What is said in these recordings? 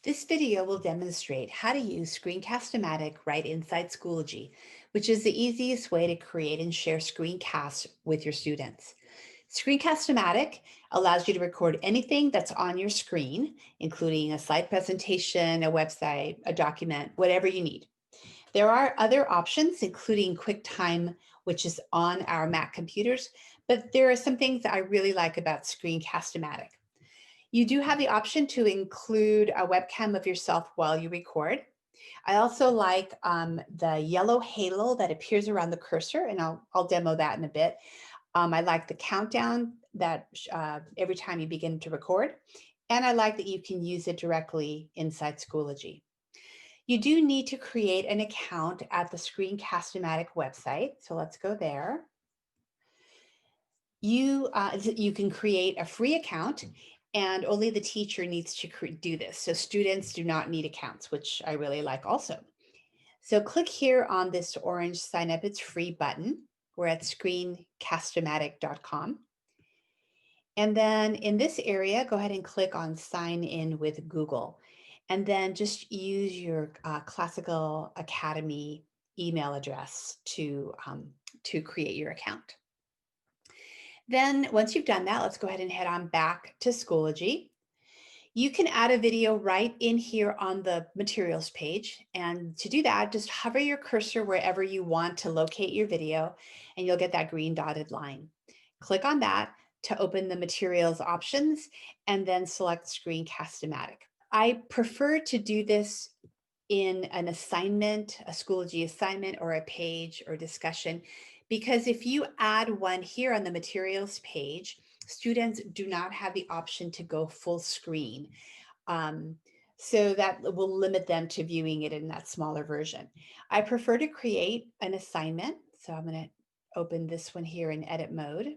This video will demonstrate how to use Screencast-O-Matic right inside Schoology, which is the easiest way to create and share screencasts with your students. Screencast-O-Matic allows you to record anything that's on your screen, including a slide presentation, a website, a document, whatever you need. There are other options, including QuickTime, which is on our Mac computers, but there are some things that I really like about Screencast-O-Matic. You do have the option to include a webcam of yourself while you record. I also like the yellow halo that appears around the cursor, and I'll demo that in a bit. I like the countdown that every time you begin to record, and I like that you can use it directly inside Schoology. You do need to create an account at the Screencast-O-Matic website, so let's go there. You can create a free account, and only the teacher needs to do this. So students do not need accounts, which I really like also. So click here on this orange sign up, it's free button. We're at screencast-o-matic.com. And then in this area, go ahead and click on sign in with Google. And then just use your Classical Academy email address to create your account. Then once you've done that, let's go ahead and head on back to Schoology. You can add a video right in here on the materials page. And to do that, just hover your cursor wherever you want to locate your video, and you'll get that green dotted line. Click on that to open the materials options, and then select Screencast-O-Matic. I prefer to do this in an assignment, a Schoology assignment, or a page or discussion, because if you add one here on the materials page, students do not have the option to go full screen. So that will limit them to viewing it in that smaller version. I prefer to create an assignment. So I'm going to open this one here in edit mode,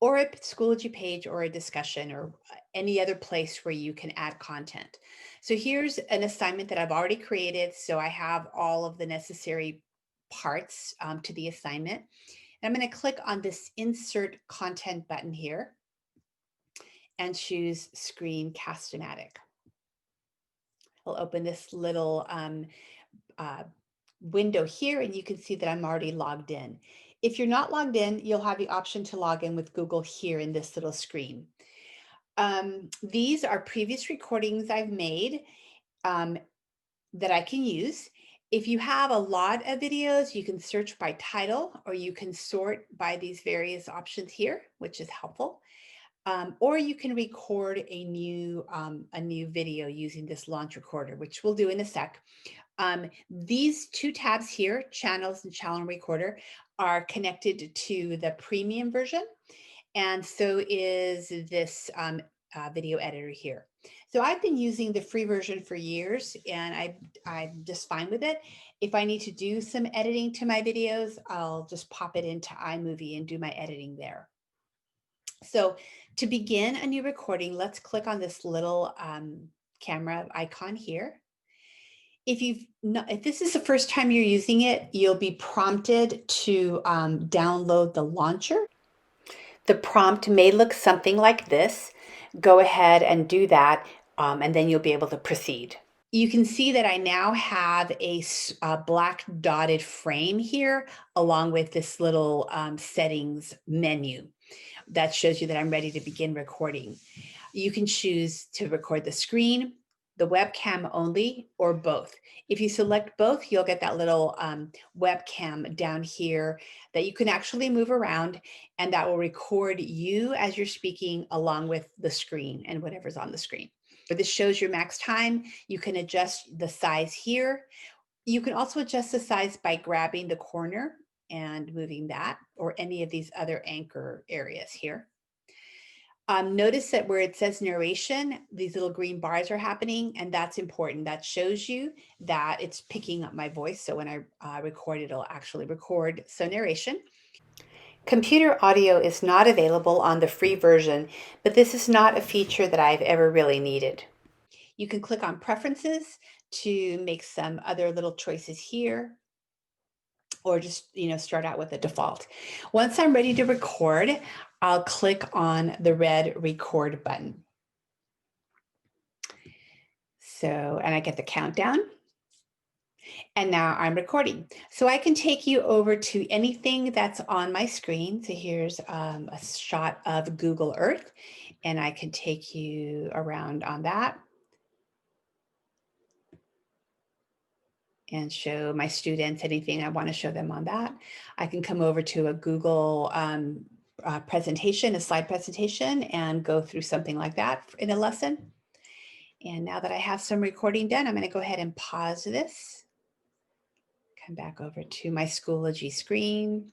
or a Schoology page, or a discussion, or any other place where you can add content. So here's an assignment that I've already created. So I have all of the necessary parts to the assignment. And I'm going to click on this insert content button here and choose Screencast-O-Matic. I'll open this little window here, and you can see that I'm already logged in. If you're not logged in, you'll have the option to log in with Google here in this little screen. These are previous recordings I've made that I can use. If you have a lot of videos, you can search by title, or you can sort by these various options here, which is helpful. Or you can record a new video using this launch recorder, which we'll do in a sec. These two tabs here, channels and channel recorder, are connected to the premium version, and so is this video editor here. So I've been using the free version for years, and I'm just fine with it. If I need to do some editing to my videos, I'll just pop it into iMovie and do my editing there. So to begin a new recording, let's click on this little camera icon here. If this is the first time you're using it, you'll be prompted to download the launcher. The prompt may look something like this. Go ahead and do that, and then you'll be able to proceed. You can see that I now have a black dotted frame here, along with this little settings menu that shows you that I'm ready to begin recording. You can choose to record the screen, the webcam only, or both. If you select both, you'll get that little webcam down here that you can actually move around, and that will record you as you're speaking along with the screen and whatever's on the screen. But this shows your max time. You can adjust the size here. You can also adjust the size by grabbing the corner and moving that, or any of these other anchor areas here. Notice that where it says narration, these little green bars are happening, and that's important. That shows you that it's picking up my voice. So when I record, it'll actually record. So narration. Computer audio is not available on the free version, but this is not a feature that I've ever really needed. You can click on preferences to make some other little choices here, or just, start out with a default. Once I'm ready to record, I'll click on the red record button. So, and I get the countdown. And now I'm recording. So I can take you over to anything that's on my screen. So here's a shot of Google Earth, and I can take you around on that and show my students anything I want to show them on that. I can come over to a Google presentation, a slide presentation, and go through something like that in a lesson. And now that I have some recording done, I'm going to go ahead and pause this. Come back over to my Schoology screen.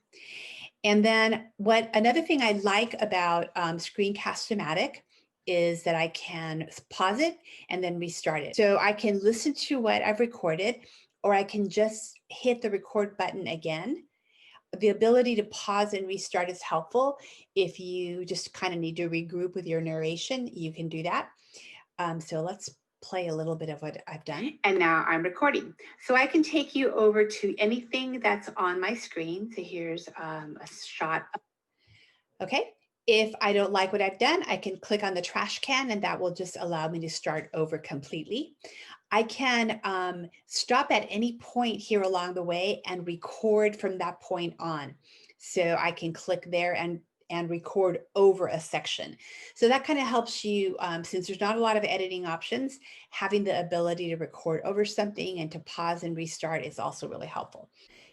And then another thing I like about Screencast-O-Matic is that I can pause it and then restart it. So I can listen to what I've recorded, or I can just hit the record button again. The ability to pause and restart is helpful. If you just kind of need to regroup with your narration, you can do that. So let's play a little bit of what I've done. And now I'm recording. So I can take you over to anything that's on my screen. So here's a shot. Okay. If I don't like what I've done, I can click on the trash can and that will just allow me to start over completely. I can stop at any point here along the way and record from that point on. So I can click there and record over a section. So that kind of helps you, since there's not a lot of editing options, having the ability to record over something and to pause and restart is also really helpful.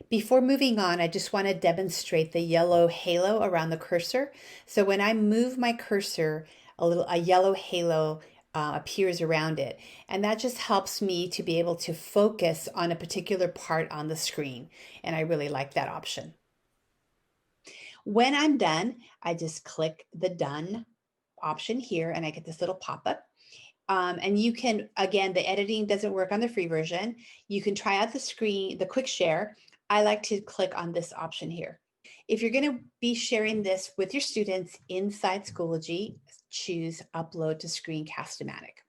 Before moving on, I just want to demonstrate the yellow halo around the cursor. So when I move my cursor, a yellow halo appears around it. And that just helps me to be able to focus on a particular part on the screen. And I really like that option. When I'm done, I just click the done option here and I get this little pop-up. And you can, again, the editing doesn't work on the free version. You can try out the quick share. I like to click on this option here. If you're going to be sharing this with your students inside Schoology, choose upload to Screencast-O-Matic.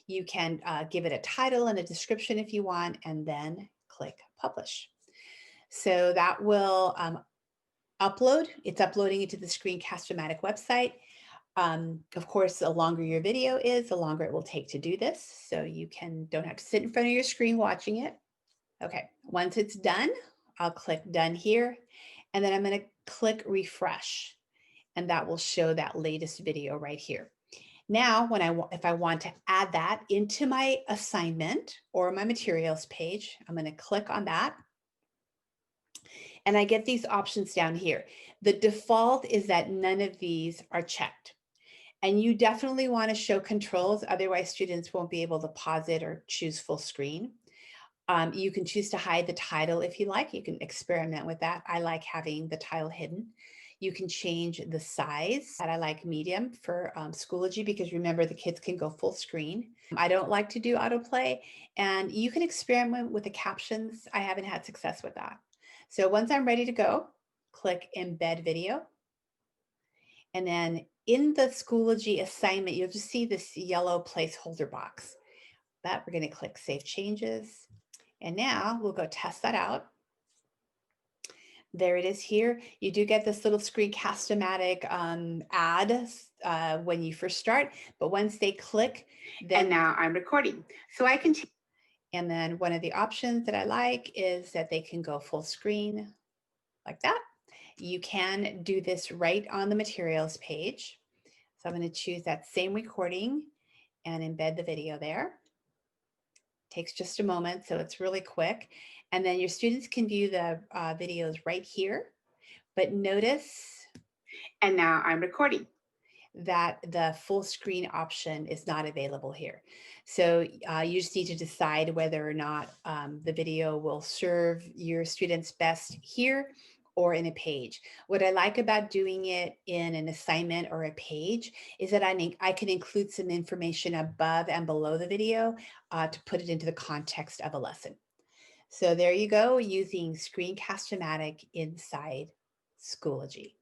You can give it a title and a description if you want, and then click publish. So that will upload. It's uploading it to the Screencast-O-Matic website. Of course, the longer your video is, the longer it will take to do this. So you don't have to sit in front of your screen watching it. Okay, once it's done, I'll click done here, and then I'm going to click refresh, and that will show that latest video right here. Now, if I want to add that into my assignment or my materials page, I'm going to click on that. And I get these options down here. The default is that none of these are checked. And you definitely want to show controls, otherwise students won't be able to pause it or choose full screen. You can choose to hide the title if you like. You can experiment with that. I like having the title hidden. You can change the size. I like medium for Schoology because remember the kids can go full screen. I don't like to do autoplay, and you can experiment with the captions. I haven't had success with that. So once I'm ready to go, click embed video. And then in the Schoology assignment, you'll just see this yellow placeholder box. That we're going to click Save Changes. And now we'll go test that out. There it is here. You do get this little Screencast-O-Matic ad when you first start, but once they click, then now I'm recording. So I can, and then one of the options that I like is that they can go full screen like that. You can do this right on the materials page. So I'm going to choose that same recording and embed the video there. Takes just a moment, so it's really quick. And then your students can view the videos right here. But notice, and now I'm recording, that the full screen option is not available here. So you just need to decide whether or not the video will serve your students best here or in a page. What I like about doing it in an assignment or a page is that I can include some information above and below the video to put it into the context of a lesson. So there you go, using Screencast-O-Matic inside Schoology.